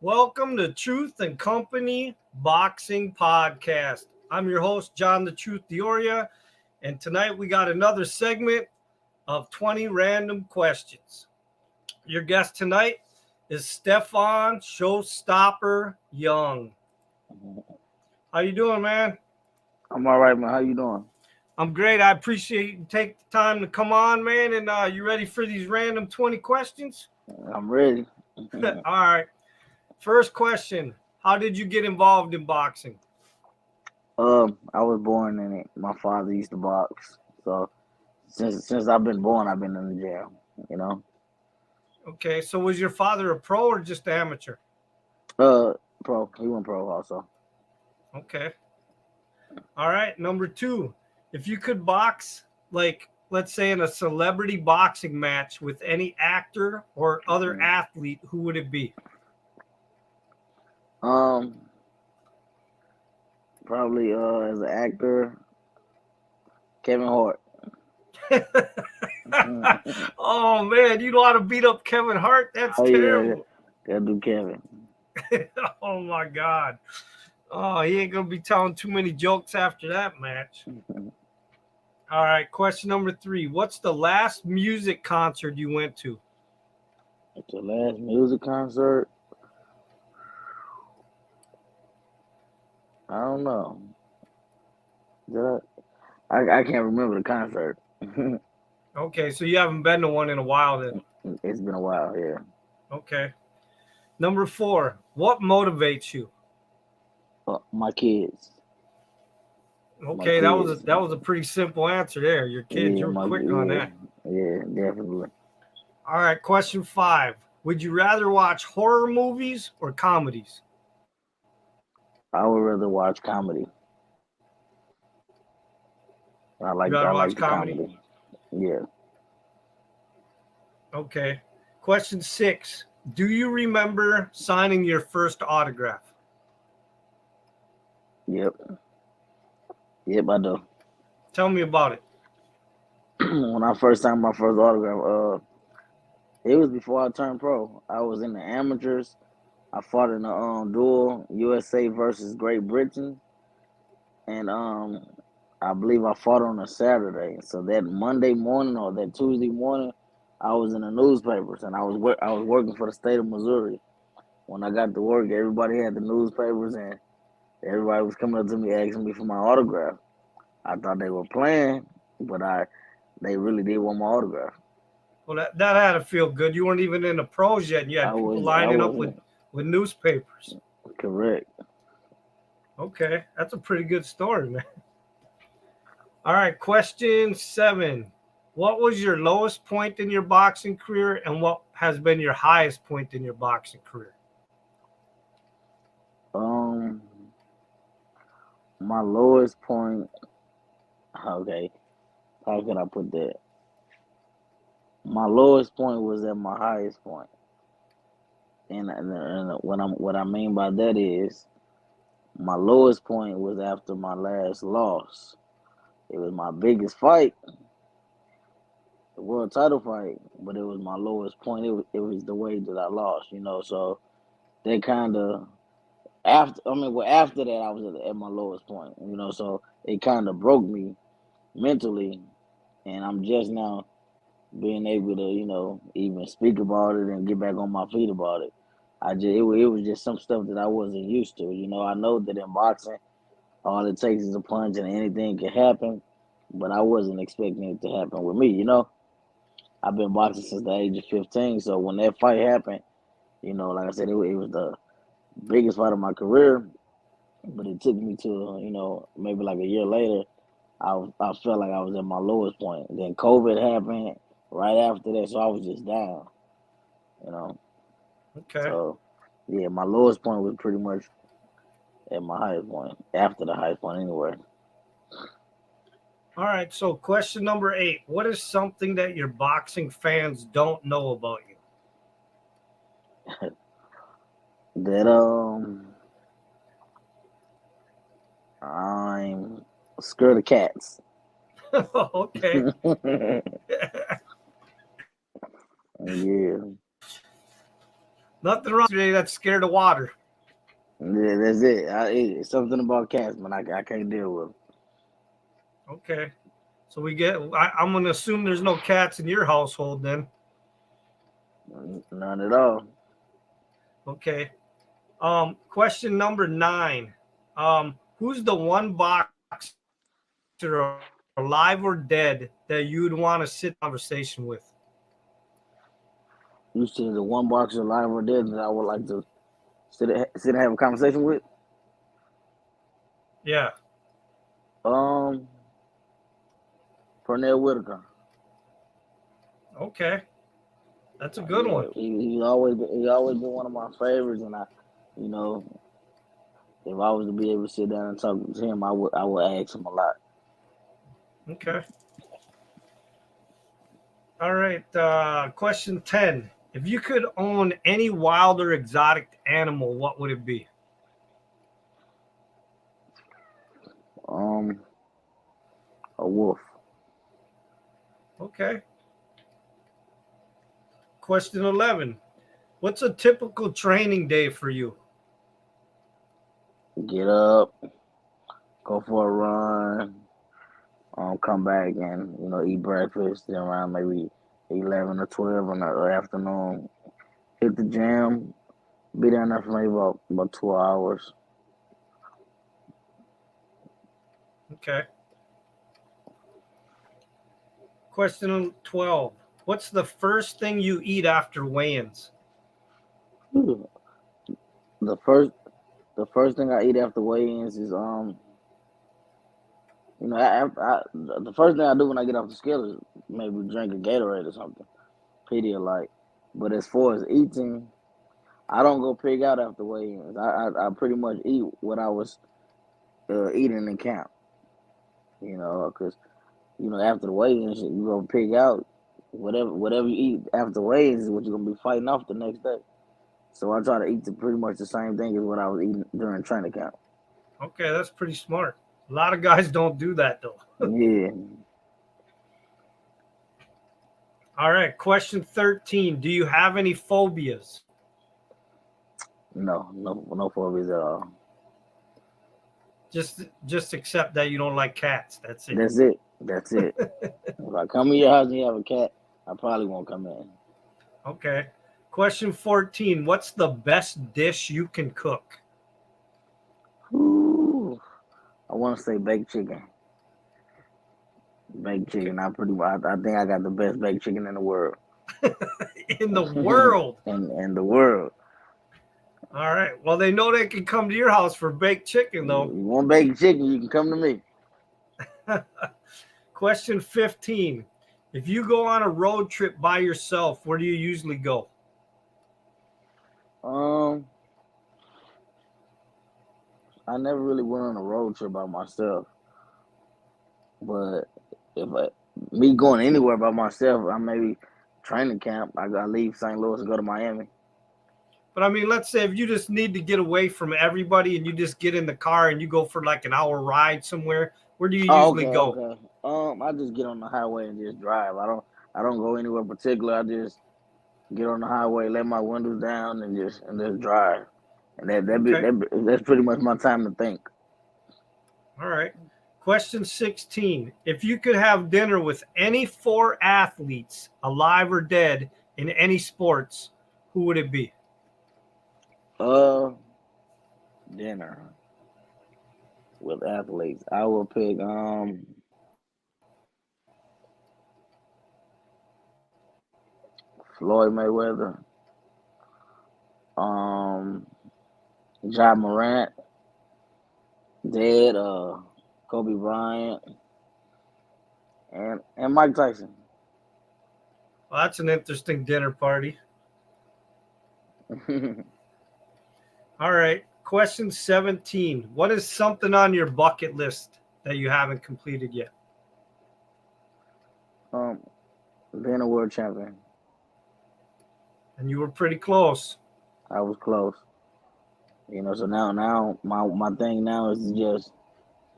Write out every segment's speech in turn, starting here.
Welcome to Truth and Company Boxing Podcast. I'm your host, John the Truth Dioria, and tonight we got another segment of 20 random questions. Your guest tonight is Stephon Showstopper Young. How you doing, man? I'm all right, man. How you doing? I'm great. I appreciate you taking the time to come on, man. And you ready for these random 20 questions? I'm ready. All right. First question. How did you get involved in boxing? I was born in it. My father used to box. So since I've been born, I've been in the gym, you know. Okay, so was your father a pro or just amateur? Pro. He went pro also. Okay. All right, number 2. If you could box, like, let's say in a celebrity boxing match with any actor or other athlete, who would it be? Probably as an actor, Kevin Hart. Oh man, you know how to beat up Kevin Hart? That's terrible. Yeah. Gotta do Kevin. Oh my God. Oh, he ain't gonna be telling too many jokes after that match. All right, question number 3. What's the last music concert you went to? The last music concert? I don't know. I can't remember the concert. Okay, so you haven't been to one in a while then. It's been a while, yeah. Okay. Number 4. What motivates you? My kids. Okay, that was a pretty simple answer there. Your kids, you were quick on that. Yeah, definitely. All right, question 5. Would you rather watch horror movies or comedies? I would rather watch comedy. I like comedy. Yeah. Okay. Question 6. Do you remember signing your first autograph? Yep, I do. Tell me about it. When I first signed my first autograph, it was before I turned pro. I was in the amateurs. I fought in a duel, USA versus Great Britain, and I believe I fought on a Saturday. So that Monday morning or that Tuesday morning, I was in the newspapers, and I was working for the state of Missouri. When I got to work, everybody had the newspapers, and everybody was coming up to me asking me for my autograph. I thought they were playing, but they really did want my autograph. Well, that had to feel good. You weren't even in the pros yet, and you had people lining up with newspapers. Correct. Okay, that's a pretty good story, man. All right, question 7. What was your lowest point in your boxing career, and what has been your highest point in your boxing career? My lowest point. Okay, how can I put that? My lowest point was at my highest point, and what I mean by that is, my lowest point was after my last loss. It was my biggest fight, the world title fight, but it was my lowest point. It was the way that I lost, you know. So they kind of after that I was at my lowest point, you know. So it kind of broke me mentally, and I'm just now being able to, you know, even speak about it and get back on my feet about it. It was just some stuff that I wasn't used to, you know. I know that in boxing, all it takes is a punch and anything can happen, but I wasn't expecting it to happen with me, you know. I've been boxing since the age of 15, so when that fight happened, you know, like I said, it was the biggest fight of my career, but it took me to, you know, maybe like a year later, I felt like I was at my lowest point. Then COVID happened right after that, so I was just down, you know. Okay. So, yeah, my lowest point was pretty much at my highest point, after the highest point anyway. All right, so question number 8. What is something that your boxing fans don't know about you? That I'm scared of cats. Okay. Yeah. Nothing wrong today that's scared of water. Yeah, that's it. It's something about cats, man. I can't deal with. Okay. So I'm going to assume there's no cats in your household then. None at all. Okay. Question number 9. Who's the one boxer, alive or dead, that you'd want to sit in conversation with? You said the one boxer alive or dead that I would like to sit and have a conversation with? Yeah. Pernell Whitaker. Okay. That's a good one. He's always been one of my favorites, and if I was to be able to sit down and talk to him, I would ask him a lot. Okay. All right. Question 10. If you could own any wild or exotic animal, what would it be? A wolf. Okay. Question 11. What's a typical training day for you? Get up, go for a run, come back and eat breakfast. Then around maybe 11 or 12 in the afternoon, hit the gym, be down there for maybe about 2 hours. Okay. Question 12. What's the first thing you eat after weigh-ins? The first thing I eat after weigh-ins is the first thing I do when I get off the scale is maybe drink a Gatorade or something, Pedialyte. But as far as eating, I don't go pig out after weigh-ins. I pretty much eat what I was eating in camp. Because after the weigh-ins, you go pig out. Whatever you eat after weigh-ins is what you're gonna be fighting off the next day. So I try to eat pretty much the same thing as what I was eating during training camp. Okay, that's pretty smart. A lot of guys don't do that though. Yeah. All right. Question 13. Do you have any phobias? No phobias at all. Just accept that you don't like cats. That's it. That's it. If I come in your house and you have a cat, I probably won't come in. Okay. Question 14. What's the best dish you can cook? Ooh, I want to say baked chicken. Baked chicken. I think I got the best baked chicken in the world. In the world. in the world. All right. Well, they know they can come to your house for baked chicken, though. You want baked chicken, you can come to me. Question 15. If you go on a road trip by yourself, where do you usually go? I never really went on a road trip by myself. But me going anywhere by myself, I maybe training camp. I gotta leave St. Louis and go to Miami. But I mean, let's say if you just need to get away from everybody and you just get in the car and you go for like an hour ride somewhere, where do you usually go? Okay. I just get on the highway and just drive. I don't go anywhere particular. I just get on the highway, let my windows down, and just drive. And that's pretty much my time to think. All right. Question 16. If you could have dinner with any 4 athletes, alive or dead, in any sports, who would it be? Dinner with athletes. I will pick Floyd Mayweather, Ja Morant, dead, Kobe Bryant, and Mike Tyson. Well, that's an interesting dinner party. All right. Question 17. What is something on your bucket list that you haven't completed yet? Being a world champion. And you were pretty close. I was close. So now my thing now is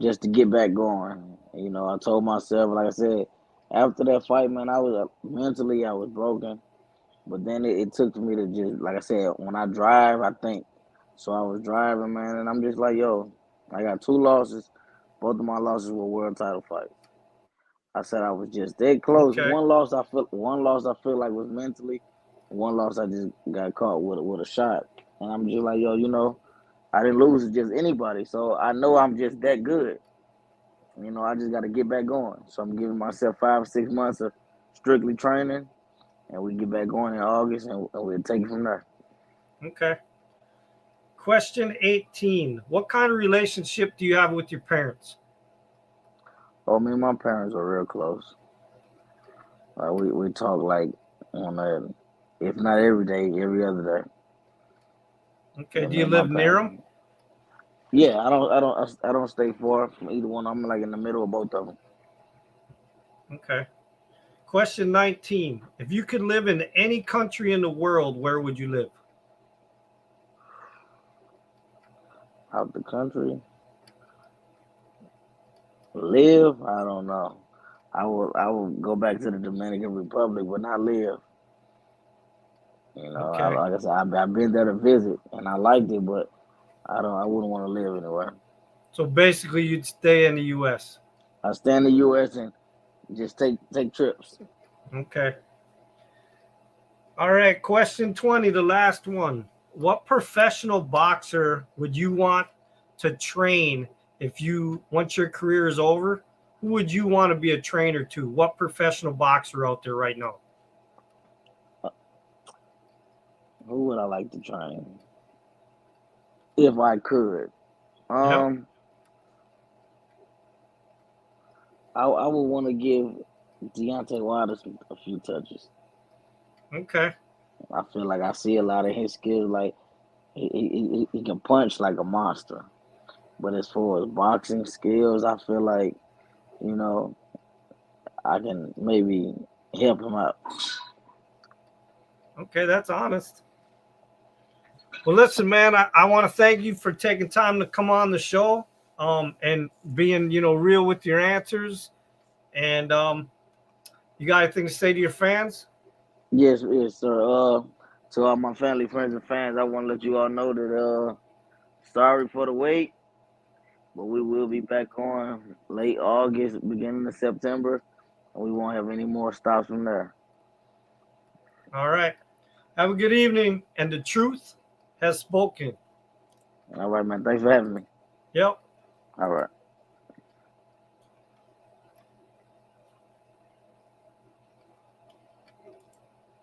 just to get back going. I told myself, like I said, after that fight, man, I was mentally I was broken, But then it took for me to just, like I said, when I drive, I think. So I was driving, man, and I'm just like, yo, I got 2 losses. Both of my losses were world title fights. I said I was just that close. Okay. One loss I feel like was mentally. One loss I just got caught with a shot. And I'm just like, yo, I didn't lose to just anybody. So I know I'm just that good. I just got to get back going. So I'm giving myself 5 or 6 months of strictly training, and we get back going in August, and we'll take it from there. Okay. Question 18. What kind of relationship do you have with your parents? Oh, me and my parents are real close. We talk like on if not every day, every other day. Okay. Do Me you and my live near parents. them? Yeah, I don't stay far from either one. I'm like in the middle of both of them. Okay. Question 19. If you could live in any country in the world, where would you live? Out the country, live. I don't know. I will go back to the Dominican Republic, but not live. Okay. Like I said, I've been there to visit and I liked it, but I wouldn't want to live anywhere. So basically, you'd stay in the U.S. I stay in the U.S. and just take trips. Okay. All right. Question 20, the last one. What professional boxer would you want to train once your career is over? Who would you want to be a trainer to? What professional boxer out there right now? Who would I like to train if I could? Yep. I would want to give Deontay Wilder a few touches. Okay. I feel like I see a lot of his skills. Like he can punch like a monster, but as far as boxing skills, I feel like you know I can maybe help him out. Okay. That's honest. Well, listen, man, I want to thank you for taking time to come on the show and being, real with your answers. And you got anything to say to your fans? Yes, sir. To all my family, friends, and fans, I want to let you all know that sorry for the wait, but we will be back on late August, beginning of September, and we won't have any more stops from there. All right. Have a good evening. And the truth has spoken. All right, man. Thanks for having me. Yep. All right.